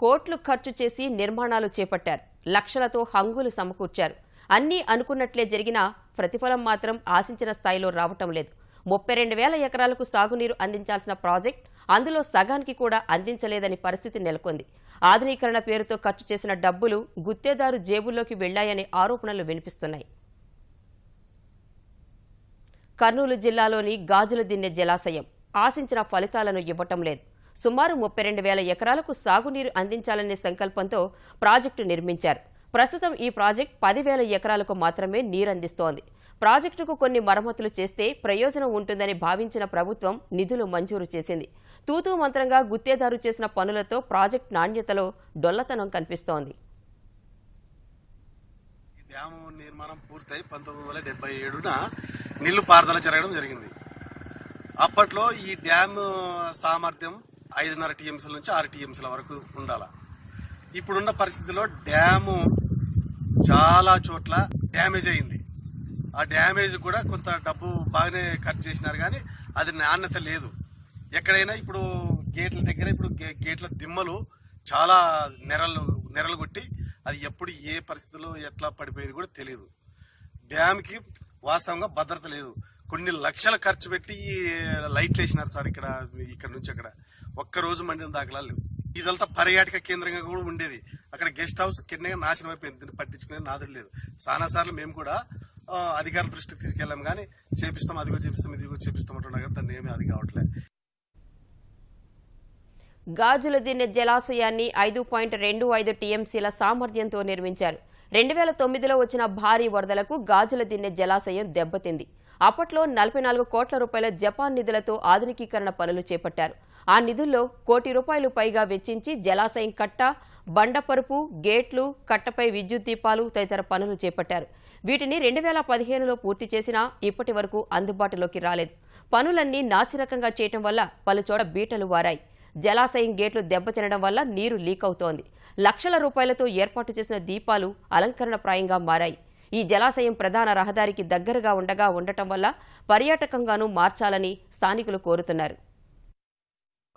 కోట్లు ఖర్చు చేసి నిర్మాణాలు చేపట్టారు. లక్షలతో హంగులు సమకూర్చారు. అన్నీ అనుకున్నట్లే జరిగినా ప్రతిఫలం మాత్రం ఆశించిన స్థాయిలో రావటం లేదు. 32,000 ఎకరాలకు సాగునీరు అందించాల్సిన ప్రాజెక్ట్ అందులో సగానికి కూడా అందించలేదని పరిస్థితి నెలకొంది. ఆధునీకరణ పేరుతో ఖర్చు చేసిన డబ్బులు గుత్తేదారు జేబుల్లోకి వెళ్లాయనే ఆరోపణలు వినిపిస్తున్నాయి. కర్నూలు జిల్లాలోని గాజులదిన్నె జలాశయం ఆశించిన ఫలితాలను ఇవ్వటం లేదు. సుమారు 32,000 ఎకరాలకు సాగునీరు అందించాలనే సంకల్పంతో ప్రాజెక్టు నిర్మించారు. ప్రస్తుతం ఈ ప్రాజెక్టు 10,000 ఎకరాలకు మాత్రమే నీరందిస్తోంది. ప్రాజెక్టుకు కొన్ని మరమ్మతులు చేస్తే ప్రయోజనం ఉంటుందని భావించిన ప్రభుత్వం నిధులు మంజూరు చేసింది. తూతూ మంత్రంగా గుత్తేదారు చేసిన పనులతో ప్రాజెక్టు నాణ్యతలో డొల్లతనం కనిపిస్తోంది. డ్యాము నిర్మాణం పూర్తయి 1977న నీళ్లు పారుదల జరగడం జరిగింది. అప్పట్లో ఈ డ్యామ్ సామర్థ్యం 5.5 టీఎంసీల నుంచి 6 టీఎంసీల వరకు ఉండాల. ఇప్పుడున్న పరిస్థితిలో డ్యాము చాలా చోట్ల డ్యామేజ్ అయింది. ఆ డ్యామేజ్ కూడా కొంత డబ్బు బాగానే ఖర్చు చేసినారు, కానీ అది నాణ్యత లేదు. ఎక్కడైనా ఇప్పుడు గేట్ల దగ్గర గేట్ల దిమ్మలు చాలా నెరలు కొట్టి అది ఎప్పుడు ఏ పరిస్థితుల్లో ఎట్లా పడిపోయేది కూడా తెలియదు. డ్యామ్కి వాస్తవంగా భద్రత లేదు. కొన్ని లక్షల ఖర్చు పెట్టి లైట్లు వేసినారు సార్. ఇక్కడ నుంచి అక్కడ ఒక్కరోజు మండిన దాఖలాలు లేవు. ఇదంతా పర్యాటక కేంద్రంగా కూడా ఉండేది. అక్కడ గెస్ట్ హౌస్ కిందగా నాశనం అయిపోయింది. దీన్ని పట్టించుకునే నాదుడు లేదు. చాలా సార్లు మేము కూడా అధికారుల దృష్టికి తీసుకెళ్ళాం, కానీ చేపిస్తాం, అదిగో చేపిస్తాం, ఇదిగో చేపిస్తాం అంటున్నారు, కానీ దాన్ని ఏమీ అది కావట్లేదు. గాజులదిన్నె జలాశయాన్ని 5.25 టీఎంసీల సామర్థ్యంతో నిర్మించారు. 2009లో వచ్చిన భారీ వరదలకు గాజులదిన్నె జలాశయం దెబ్బతింది. అప్పట్లో 44 కోట్ల రూపాయల జపాన్ నిధులతో ఆధునికీకరణ పనులు చేపట్టారు. ఆ నిధుల్లో ₹1,00,00,000 పైగా వెచ్చించి జలాశయం కట్ట, బండపరుపు, గేట్లు, కట్టపై విద్యుత్ దీపాలు తదితర పనులు చేపట్టారు. వీటిని 2015లో పూర్తి చేసినా ఇప్పటి వరకు అందుబాటులోకి రాలేదు. పనులన్నీ నాసిరకంగా చేయటం వల్ల పలుచోట బీటలు వారాయి. జలాశయం గేట్లు దెబ్బతినడం వల్ల నీరు లీక్ అవుతోంది. లక్షల రూపాయలతో ఏర్పాటు చేసిన దీపాలు అలంకరణప్రాయంగా మారాయి. ఈ జలాశయం ప్రధాన రహదారికి దగ్గరగా ఉండటం వల్ల పర్యాటకంగానూ మార్చాలని స్థానికులు కోరుతున్నారు.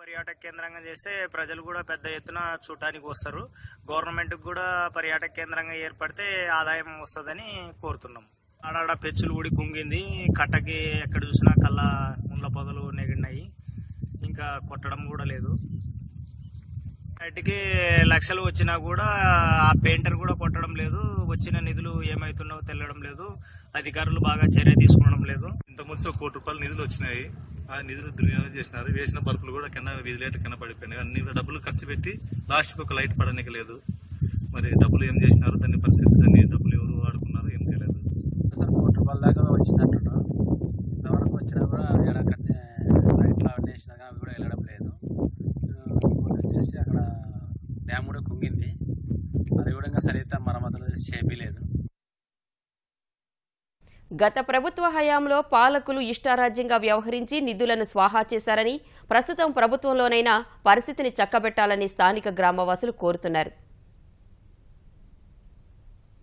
పర్యాటక కేంద్రంగా చేస్తే ప్రజలు కూడా పెద్ద ఎత్తున చూడటానికి వస్తారు. గవర్నమెంట్ కూడా పర్యాటక కేంద్రంగా ఏర్పడితే ఆదాయం వస్తుందని కోరుతున్నాం. ఆడాడ పెచ్చులు ఊడి కుంగింది. కట్టకి ఎక్కడ చూసినా కళ్ళ ముండ్ల పొదలు నెగిడినాయి. ఇంకా కొట్టడం కూడా లేదు. వాటికి లక్షలు వచ్చినా కూడా ఆ పెయింటర్ కూడా కొట్టడం లేదు. వచ్చిన నిధులు ఏమైతున్నావో తెలియడం లేదు. అధికారులు బాగా చర్య తీసుకోవడం లేదు. ఇంతకుముందు ₹1,00,00,000 నిధులు వచ్చినాయి. ఆ నిధులు దుర్వినియోగం చేసినారు. వేసిన బల్బులు కూడా వీధి లైట్ కింద పడిపోయినాయి. అన్ని డబ్బులు ఖర్చు పెట్టి లాస్ట్కి ఒక లైట్ పడడానికి లేదు. మరి డబ్బులు ఏం చేసినారు, దాని పరిస్థితి, దాన్ని డబ్బులు ఎవరు వాడుకున్నారు ఏం తెలియదు. సార్ ₹1,00,00,000 దాకా వచ్చిందంటున్నారు. ఇంతవరకు వచ్చినా కూడా లైట్లు అవుట్ చేసినా కానీ అవి కూడా వెళ్ళడం లేదు. వచ్చేసి అక్కడ డ్యామ్ కూడా కుంగింది. అది కూడా ఇంకా సరిగ్గా మరమ్మతులు చేయలేదు. గత ప్రభుత్వ హయాంలో పాలకులు ఇష్టారాజ్యంగా వ్యవహరించి నిధులను స్వాహా చేశారని, ప్రస్తుతం ప్రభుత్వంలోనైనా పరిస్థితిని చక్కబెట్టాలని స్థానిక గ్రామవాసులు కోరుతున్నారు.